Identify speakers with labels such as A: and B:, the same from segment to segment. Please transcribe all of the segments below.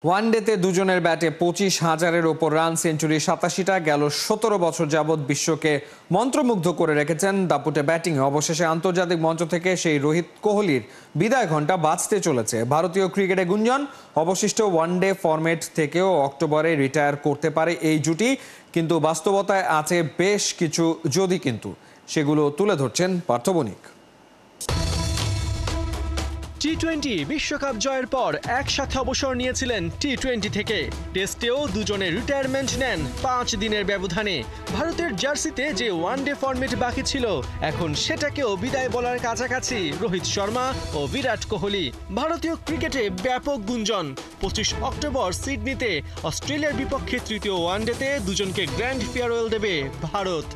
A: ওয়ানডেতে দুজনের ব্যাটে ২৫,০০০-এর ওপর রান, সেঞ্চুরি ৮৭টা। গেল ১৭ বছর যাবৎ বিশ্বকে মন্ত্রমুগ্ধ করে রেখেছেন দাপুটে ব্যাটিংয়ে। অবশেষে আন্তর্জাতিক মঞ্চ থেকে সেই রোহিত কোহলির বিদায় ঘণ্টা বাজতে চলেছে। ভারতীয় ক্রিকেটে গুঞ্জন, অবশিষ্ট ওয়ানডে ফরম্যাট থেকেও অক্টোবরে রিটায়ার করতে পারে এই জুটি। কিন্তু বাস্তবতায় আছে বেশ কিছু যদি কিন্তু, সেগুলো তুলে ধরছেন পার্থ বণিক।
B: টি-20 বিশ্বকাপ জয়ের পর একসাথে অবসর নিয়েছিলেন টি-20 থেকে। টেস্টেও দুজনে রিটায়ারমেন্ট নেন ৫ দিনের ব্যবধানে। ভারতের জার্সিতে যে ওয়ানডে ফরম্যাট বাকি ছিল, এখন সেটাকেও বিদায় বলার কাছাকাছি রোহিত শর্মা ও বিরাট কোহলি। ভারতীয় ক্রিকেটে ব্যাপক গুঞ্জন। ২৫ অক্টোবর সিডনিতে অস্ট্রেলিয়ার বিপক্ষে তৃতীয় ওয়ানডেতে দুজনকে গ্র্যান্ড ফেয়ারওয়েল দেবে ভারত।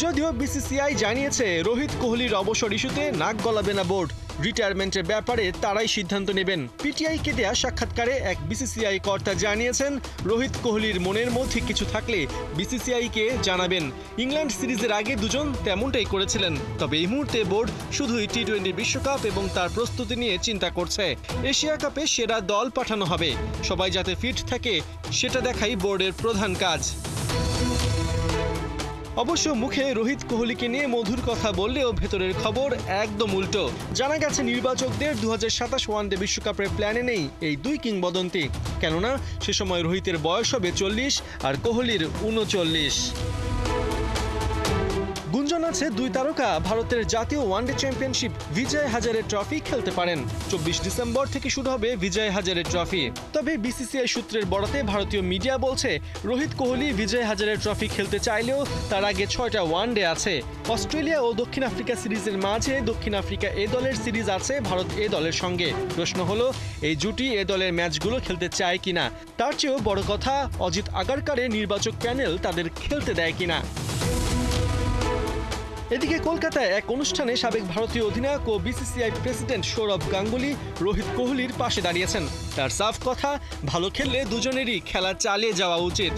B: যদিও বিসিসিআই জানিয়েছে রোহিত কোহলির অবসর ইস্যুতে নাক গলাবে না বোর্ড। রিটায়ারমেন্টের ব্যাপারে তারাই সিদ্ধান্ত নেবেন। পিটিআইকে দেয়া সাক্ষাৎকারে এক বিসিসিআই কর্তা জানিয়েছেন, রোহিত কোহলির মনের মধ্যে কিছু থাকলে বিসিসিআইকে জানাবেন। ইংল্যান্ড সিরিজের আগে দুজন তেমনটাই করেছিলেন। তবে এই মুহূর্তে বোর্ড শুধুই টি-20 বিশ্বকাপ এবং তার প্রস্তুতি নিয়ে চিন্তা করছে। এশিয়া কাপে সেরা দল পাঠানো হবে, সবাই যাতে ফিট থাকে সেটা দেখাই বোর্ডের প্রধান কাজ। অবশ্য মুখে রোহিত কোহলিকে নিয়ে মধুর কথা বললেও ভেতরের খবর একদম উল্টো। জানা গেছে নির্বাচকদের ২০২৭ ওয়ানডে বিশ্বকাপের প্ল্যানে নেই এই দুই কিংবদন্তি। কেননা সে সময় রোহিতের বয়স হবে ৪০ আর কোহলির ৩৯। গুঞ্জন আছে দুই তারকা ভারতের জাতীয় one day championship Vijay Hazare trophy খেলতে পারেন। ২৪ ডিসেম্বর থেকে শুরু হবে বিজয় হাজারে ট্রফি। তবে বিসিসিআই সূত্রের বরাতে ভারতীয় মিডিয়া বলছে, রোহিত কোহলি বিজয় হাজারে ট্রফি খেলতে চাইলেও তার আগে ৬টা ওয়ানডে আছে। অস্ট্রেলিয়া ও দক্ষিণ আফ্রিকা সিরিজের মাঝে দক্ষিণ আফ্রিকা এ দলের সিরিজ আছে ভারত এ দলের সঙ্গে। প্রশ্ন হলো, এই জুটি এ দলের ম্যাচগুলো খেলতে চায় কিনা। তার চেয়েও বড় কথা, অজিত আগারকারের নির্বাচক প্যানেল তাদের খেলতে দেয় কিনা। এদিকে কলকাতায় এক অনুষ্ঠানে সাবেক ভারতীয় অধিনায়ক ও বিসিসিআই প্রেসিডেন্ট সৌরভ গাঙ্গুলি রোহিত কোহলির পাশে দাঁড়িয়েছেন। তার সাফ কথা, ভালো খেললে দুজনেরই খেলা চালিয়ে যাওয়া উচিত।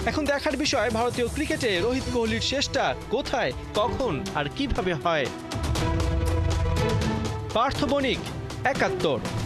B: এখন দেখার বিষয় ভারতীয় ক্রিকেটে রোহিত কোহলির শেষটা কোথায়, কখন আর কিভাবে হয়। পার্থ বণিক, ৭১।